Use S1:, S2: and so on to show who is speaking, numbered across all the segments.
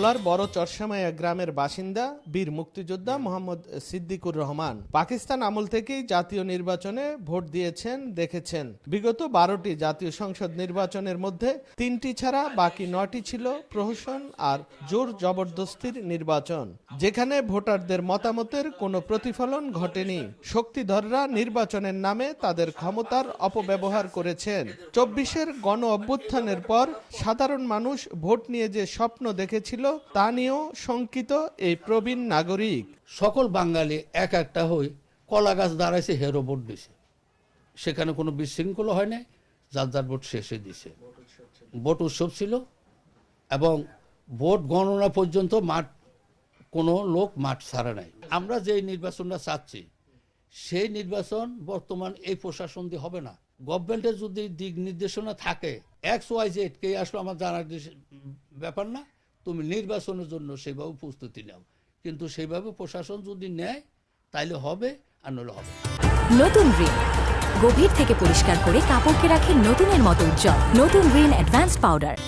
S1: ভোলার বড় চরসামাইয়া গ্রামের বাসিন্দা বীর মুক্তিযোদ্ধা মোহাম্মদ সিদ্দিকুর রহমান পাকিস্তান আমল থেকেই জাতীয় নির্বাচনে ভোট দিয়েছেন, দেখেছেন। বিগত 12টি জাতীয় সংসদ নির্বাচনের মধ্যে 3টি ছাড়া বাকি 9টি ছিল প্রহসন আর জোর জবরদস্তির নির্বাচন, যেখানে ভোটারদের মতামতের কোনো প্রতিফলন ঘটেনি। শক্তিধররা নির্বাচনের নামে তাদের ক্ষমতার অপব্যবহার করেছেন। 24-এর গণ অভ্যুত্থানের পর সাধারণ মানুষ ভোট নিয়ে যে স্বপ্ন দেখেছিল তা নিয়েও শঙ্কিত এই প্রবীণ নাগরিক।
S2: সকল বাঙালি এক একটা হই কলা গাছ দাঁড়াইছে, হেরো ভোট দিছে, সেখানে কোনো বিশৃঙ্খলা হয় নাই, যার যার ভোট শেষে দিছে। ভোট উৎসব ছিল এবং ভোট গণনা পর্যন্ত কোনো লোক মাঠ ছাড়া নাই। আমরা যে নির্বাচনটা চাচ্ছি সেই নির্বাচন বর্তমান এই প্রশাসন দিয়ে হবে না। গভর্নমেন্টের যদি দিক নির্দেশনা থাকে XYZ কে আসলে আমার জানার ব্যাপার না, তুমি নির্বাচনের জন্য সেইভাবে প্রস্তুতি নাও, কিন্তু সেইভাবে প্রশাসন যদি নেয় তাইলে হবে, আর নইলে হবে।
S3: নতুন রিন গভীর থেকে পরিষ্কার করে কাপড়কে রাখে নতুনের মতো উজ্জ্বল। নতুন রিন অ্যাডভান্সড পাউডার।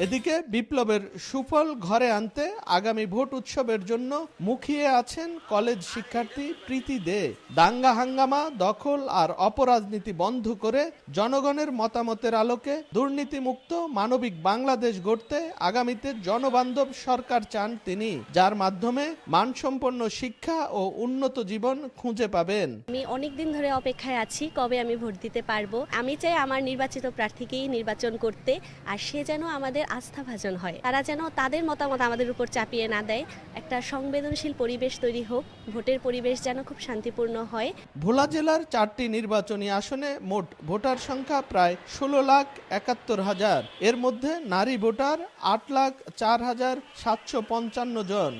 S1: এদিকে বিপ্লবের সুফল ঘরে আনতে আগামী ভোট উৎসবের জন্য মুখিয়ে আছেন কলেজ শিক্ষার্থী প্রীতি দে। দাঙ্গা হাঙ্গামা, দখল আর অপরাজনীতি বন্ধ করে জনগণের মতামতের আলোকে দুর্নীতিমুক্ত মানবিক বাংলাদেশ গড়তে আগামীতে জনবান্ধব সরকার চান তিনি, যার মাধ্যমে মানসম্পন্ন শিক্ষা ও উন্নত জীবন খুঁজে পাবেন।
S4: আমি অনেকদিন ধরে অপেক্ষায় আছি কবে আমি ভোট দিতে পারবো। আমি চাই আমার নির্বাচিত প্রার্থীকেই নির্বাচন করতে, আর সে যেন আমাদের আস্থাভাজন হয়। তারা যেন তাদের মতামত আমাদের উপর চাপিয়ে না দেয়। একটা সংবেদনশীল পরিবেশ তৈরি হোক, ভোটের পরিবেশ যেন খুব শান্তিপূর্ণ হয়।
S1: ভোলা জেলার 4টি নির্বাচনী আসনে মোট ভোটার সংখ্যা প্রায় 16,71,000। এর মধ্যে নারী ভোটার 8,04,755 জন।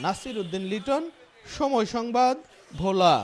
S1: নাসির উদ্দিন লিটন, সময় সংবাদ, ভোলা।